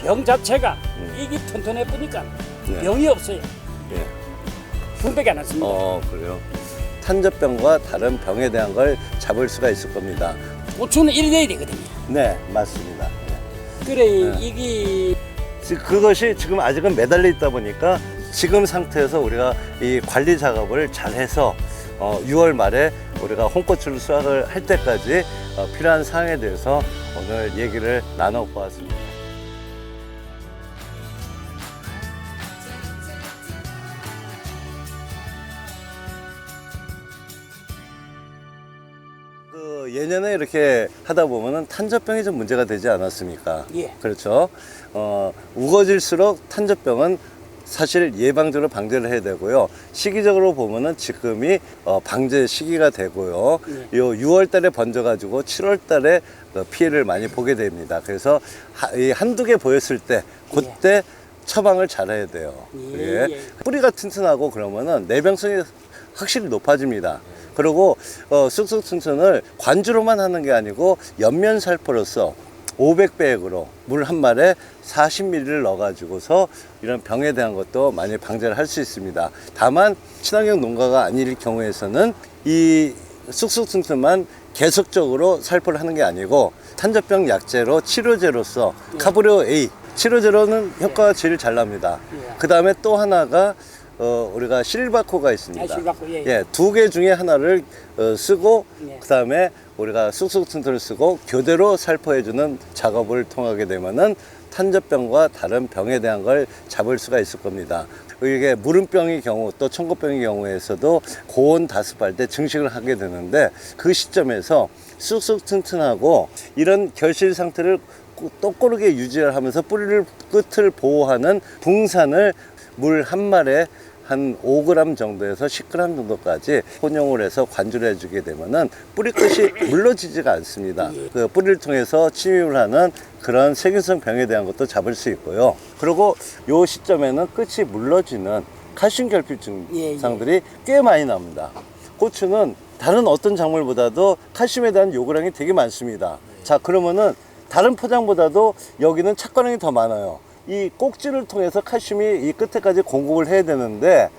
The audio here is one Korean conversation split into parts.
병 자체가 이게 튼튼해 보니까 네. 병이 없어요. 예. 병밖에 안 왔습니다. 그래요. 탄저병과 다른 병에 대한 걸 잡을 수가 있을 겁니다. 고추는 이래야 되거든요. 네, 맞습니다. 그래 네. 이게 그것이 지금 아직은 매달려 있다 보니까 지금 상태에서 우리가 이 관리 작업을 잘 해서 6월 말에 우리가 홍고추를 수확을 할 때까지 필요한 사항에 대해서 오늘 얘기를 나눠보았습니다. 예년에 이렇게 하다 보면은 탄저병이 좀 문제가 되지 않았습니까? 예. 그렇죠. 우거질수록 탄저병은 사실 예방적으로 방제를 해야 되고요. 시기적으로 보면은 지금이 방제 시기가 되고요. 예. 요 6월 달에 번져가지고 7월 달에 피해를 많이 보게 됩니다. 그래서 한두 개 보였을 때 그때 처방을 잘 해야 돼요. 예. 예. 뿌리가 튼튼하고 그러면은 내병성이 확실히 높아집니다. 그리고 쑥쑥튼튼을 관주로만 하는 게 아니고 연면살포로서 500배액으로 물 한 말에 40ml를 넣어가지고서 이런 병에 대한 것도 많이 방제를 할 수 있습니다. 다만 친환경 농가가 아닐 경우에서는 이 쑥쑥튼튼만 계속적으로 살포를 하는 게 아니고 탄저병 약제로 치료제로서 카브리오 A 치료제로는 효과가 제일 잘 납니다. 그 다음에 또 하나가 우리가 실바코가 있습니다. 실바코, 예. 예, 두 개 중에 하나를 쓰고 예. 그 다음에 우리가 쑥쑥튼튼을 쓰고 교대로 살포해주는 작업을 통하게 되면은 탄저병과 다른 병에 대한 걸 잡을 수가 있을 겁니다. 이게 무름병의 경우 또 청고병의 경우에서도 고온 다습할 때 증식을 하게 되는데 그 시점에서 쑥쑥튼튼하고 이런 결실 상태를 똑고르게 유지를 하면서 뿌리를 끝을 보호하는 붕산을 물 한 말에 한 5g 정도에서 10g 정도까지 혼용을 해서 관주를 해주게 되면은 뿌리 끝이 물러지지가 않습니다. 그 뿌리를 통해서 침입을 하는 그런 세균성 병에 대한 것도 잡을 수 있고요. 그리고 요 시점에는 끝이 물러지는 칼슘 결핍 증상들이 꽤 많이 납니다. 고추는 다른 어떤 작물보다도 칼슘에 대한 요구량이 되게 많습니다. 자, 그러면은 다른 포장보다도 여기는 착과량이 더 많아요. 이 꼭지를 통해서 칼슘이 이 끝에까지 공급을 해야 되는데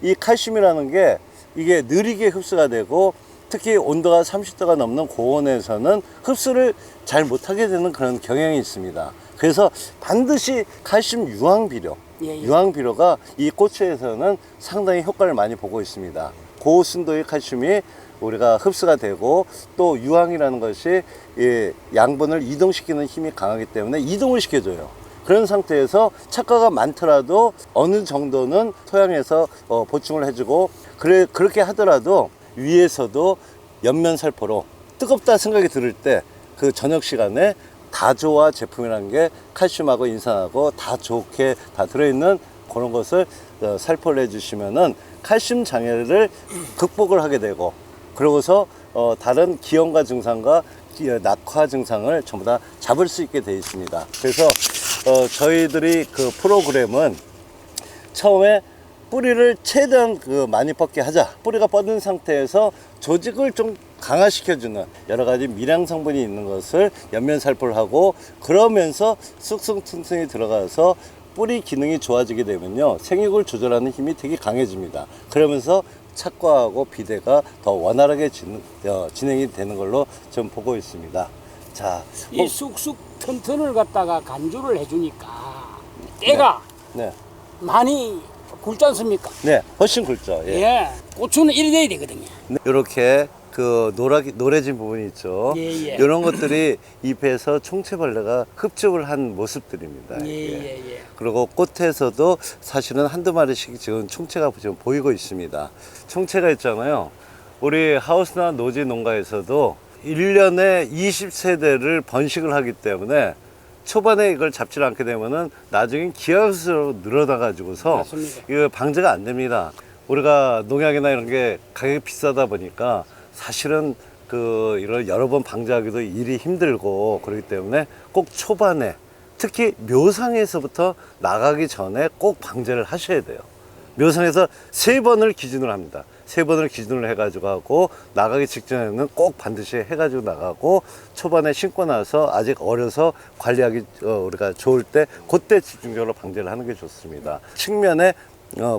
이 칼슘이라는 게 이게 느리게 흡수가 되고 특히 온도가 30도가 넘는 고온에서는 흡수를 잘 못하게 되는 그런 경향이 있습니다. 그래서 반드시 칼슘 유황비료, 유황비료가 이 고추에서는 상당히 효과를 많이 보고 있습니다. 고순도의 칼슘이 우리가 흡수가 되고 또 유황이라는 것이 이 양분을 이동시키는 힘이 강하기 때문에 이동을 시켜줘요. 그런 상태에서 착과가 많더라도 어느 정도는 토양에서 보충을 해주고 그렇게 하더라도 위에서도 연면살포로 뜨겁다 생각이 들을 때 그 저녁 시간에 다조화 제품이라는 게 칼슘하고 인산하고 다 좋게 다 들어있는 그런 것을 살포를 해주시면은 칼슘 장애를 극복을 하게 되고 그러고서 다른 기형과 증상과 낙화 증상을 전부 다 잡을 수 있게 되어 있습니다. 그래서 저희들이 그 프로그램은 처음에 뿌리를 최대한 많이 뻗게 하자. 뿌리가 뻗은 상태에서 조직을 좀 강화시켜주는 여러 가지 미량 성분이 있는 것을 연면 살포를 하고 그러면서 쑥쑥튼튼히 들어가서 뿌리 기능이 좋아지게 되면요. 생육을 조절하는 힘이 되게 강해집니다. 그러면서 착과하고 비대가 더 원활하게 진행이 되는 걸로 좀 보고 있습니다. 자, 이 쑥쑥 튼튼을 갖다가 간주를 해주니까 때가 네. 많이 굵지 않습니까? 네, 훨씬 굵죠. 예. 예. 고추는 이래야 되거든요. 네, 이렇게 그 노래진 부분이 있죠. 이런 것들이 잎에서 총체벌레가 흡집을 한 모습들입니다. 그리고 꽃에서도 사실은 한두 마리씩 지금 총체가 지금 보이고 있습니다. 총체가 있잖아요. 우리 하우스나 노지 농가에서도 1년에 20세대를 번식을 하기 때문에 초반에 이걸 잡지 않게 되면은 나중에 기하수로 늘어나 가지고서 이거 방제가 안 됩니다. 우리가 농약이나 이런 게 가격이 비싸다 보니까 사실은 이걸 여러 번 방제하기도 일이 힘들고 그렇기 때문에 꼭 초반에 특히 묘상에서부터 나가기 전에 꼭 방제를 하셔야 돼요. 묘상에서 3번을 기준으로 합니다. 3번을 기준으로 해가지고 하고, 나가기 직전에는 꼭 반드시 해가지고 나가고, 초반에 신고 나서 아직 어려서 관리하기 우리가 좋을 때 그때 집중적으로 방제를 하는 게 좋습니다. 측면에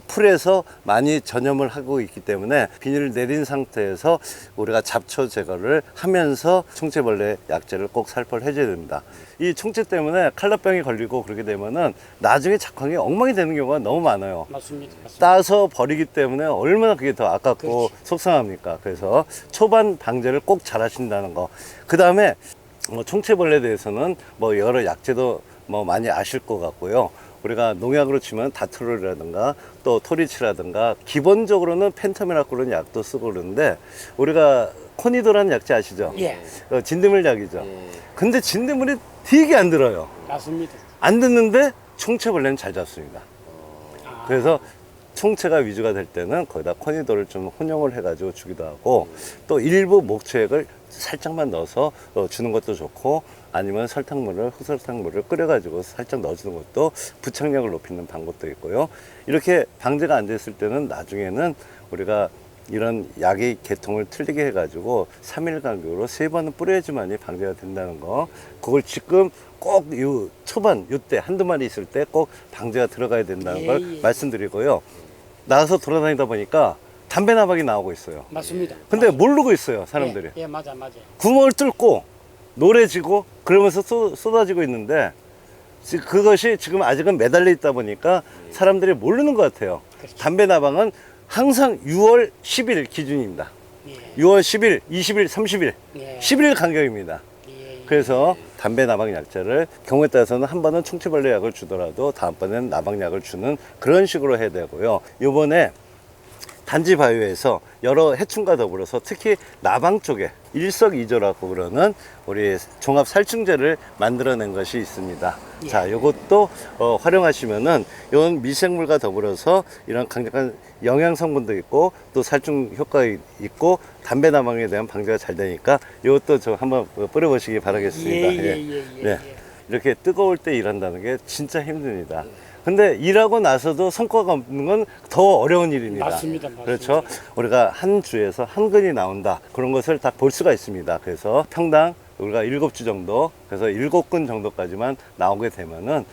풀에서 많이 전염을 하고 있기 때문에 비닐을 내린 상태에서 우리가 잡초 제거를 하면서 총체벌레 약제를 꼭 살포를 해줘야 됩니다. 이 총체 때문에 칼라병이 걸리고 그렇게 되면은 나중에 작황이 엉망이 되는 경우가 너무 많아요. 맞습니다. 따서 버리기 때문에 얼마나 그게 더 아깝고 속상합니까? 그래서 초반 방제를 꼭 잘 하신다는 거. 그 다음에 총체벌레에 대해서는 여러 약제도 많이 아실 것 같고요. 우리가 농약으로 치면 다트롤이라든가 또 토리치라든가 기본적으로는 펜타미라크로는 약도 쓰고 그러는데, 우리가 코니도라는 약제 아시죠? 예. 진드물 약이죠. 근데 진드물이 되게 안 들어요. 맞습니다. 안 듣는데 총체벌레는 잘 잡습니다. 그래서 총체가 위주가 될 때는 거기다 코니도를 좀 혼용을 해가지고 주기도 하고, 또 일부 목초액을 살짝만 넣어서 주는 것도 좋고, 아니면 흑설탕물을 끓여가지고 살짝 넣어주는 것도 부착력을 높이는 방법도 있고요. 이렇게 방제가 안 됐을 때는 나중에는 우리가 이런 약의 계통을 틀리게 해가지고 3일 간격으로 3번은 뿌려야지만이 방제가 된다는 거. 그걸 지금 꼭 초반 요때 한두 마리 있을 때 꼭 방제가 들어가야 된다는 걸 말씀드리고요. 나가서 돌아다니다 보니까 담배 나박이 나오고 있어요. 맞습니다. 근데 맞아요. 모르고 있어요, 사람들이. 예, 맞아. 구멍을 뚫고 노래지고 그러면서 쏟아지고 있는데, 그것이 지금 아직은 매달려 있다 보니까 사람들이 모르는 것 같아요. 그렇죠. 담배 나방은 항상 6월 10일 기준입니다. 예. 6월 10일, 20일, 30일, 예. 10일 간격입니다. 예. 그래서 담배 나방 약제를 경우에 따라서는 한 번은 총체벌레 약을 주더라도 다음번에는 나방약을 주는 그런 식으로 해야 되고요. 요번에 단지바이오에서 여러 해충과 더불어서 특히 나방 쪽에 일석이조라고 그러는 우리 종합 살충제를 만들어낸 것이 있습니다. 예. 자, 요것도 활용하시면은 이런 미생물과 더불어서 이런 강력한 영양 성분도 있고 또 살충 효과가 있고 담배 나방에 대한 방제가 잘 되니까 이것도 저 한번 뿌려보시기 바라겠습니다. 네. 이렇게 뜨거울 때 일한다는 게 진짜 힘듭니다. 근데 일하고 나서도 성과가 없는 건 더 어려운 일입니다. 맞습니다. 그렇죠. 우리가 한 주에서 한 근이 나온다. 그런 것을 다 볼 수가 있습니다. 그래서 평당 우리가 7주 정도, 그래서 7근 정도까지만 나오게 되면은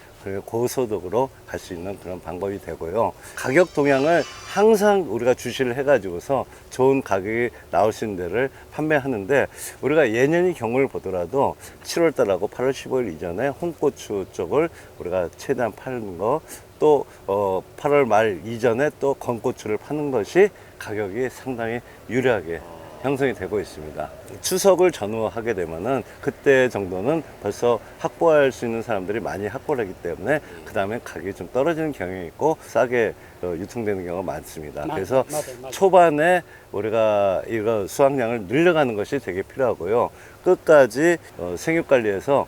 고소득으로 갈 수 있는 그런 방법이 되고요. 가격 동향을 항상 우리가 주시를 해가지고서 좋은 가격이 나올 수 있는 데를 판매하는데, 우리가 예년의 경우를 보더라도 7월달하고 8월 15일 이전에 홍고추 쪽을 우리가 최대한 파는 거, 또 8월 말 이전에 또 건고추를 파는 것이 가격이 상당히 유리하게 형성이 되고 있습니다. 추석을 전후하게 되면은 그때 정도는 벌써 확보할 수 있는 사람들이 많이 확보를 하기 때문에 그 다음에 가격이 좀 떨어지는 경향이 있고 싸게 유통되는 경우가 많습니다. 그래서 맞아요. 초반에 우리가 이거 수확량을 늘려가는 것이 되게 필요하고요. 끝까지 생육관리에서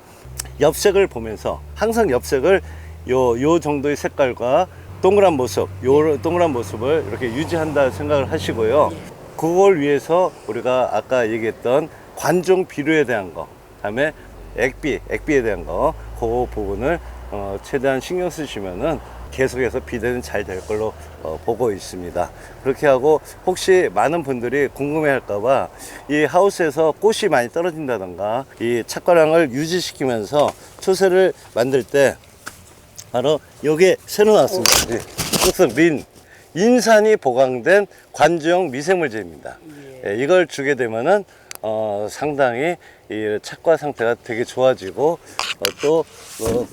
엽색을 보면서 항상 엽색을 요 정도의 색깔과 동그란 모습, 요 동그란 모습을 이렇게 유지한다 생각을 하시고요. 그걸 위해서 우리가 아까 얘기했던 관종 비료에 대한 거, 다음에 액비에 대한 거, 그 부분을 최대한 신경 쓰시면은 계속해서 비대는 잘 될 걸로 보고 있습니다. 그렇게 하고 혹시 많은 분들이 궁금해 할까봐 이 하우스에서 꽃이 많이 떨어진다던가 이 착과량을 유지시키면서 초세를 만들 때 바로 요게 새로 나왔습니다. 린 인산이 보강된 관주용 미생물제입니다. 예. 이걸 주게 되면은 상당히 이 착과 상태가 되게 좋아지고 또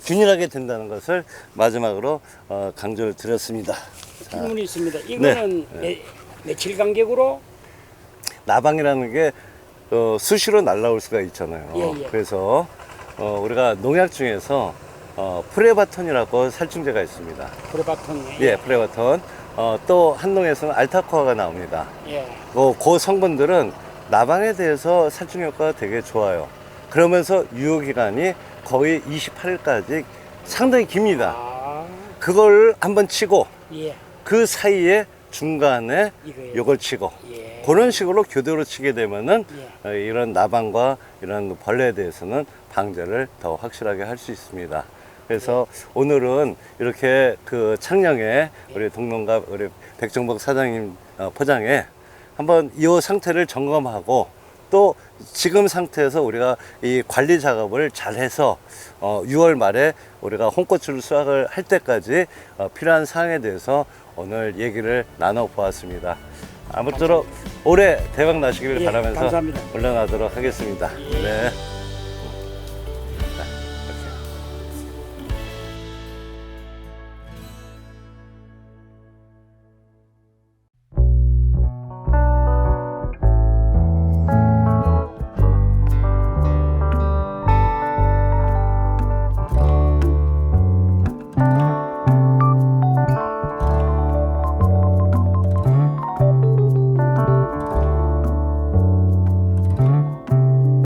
균일하게 된다는 것을 마지막으로 강조를 드렸습니다. 질문이 있습니다. 이거는 며칠 간격으로? 나방이라는 게 수시로 날라올 수가 있잖아요. 예. 그래서 우리가 농약 중에서 프레바톤이라고 살충제가 있습니다. 프레바톤. 예, 프레바톤. 또 한농에서는 알타코아가 나옵니다. 예. 그 성분들은 나방에 대해서 살충 효과가 되게 좋아요. 그러면서 유효기간이 거의 28일까지 상당히 깁니다. 그걸 한번 치고 예. 그 사이에 중간에 이거예요. 요걸 치고 예. 그런 식으로 교대로 치게 되면은 예. 이런 나방과 이런 벌레에 대해서는 방제를 더 확실하게 할 수 있습니다. 그래서 오늘은 이렇게 그 창녕에 우리 동농갑 우리 백종복 사장님 포장에 한번 이 상태를 점검하고 또 지금 상태에서 우리가 이 관리 작업을 잘 해서 6월 말에 우리가 홍고추를 수확을 할 때까지 필요한 사항에 대해서 오늘 얘기를 나눠 보았습니다. 아무쪼록 올해 대박 나시길 예, 바라면서 감사합니다. 물러나도록 하겠습니다. 네.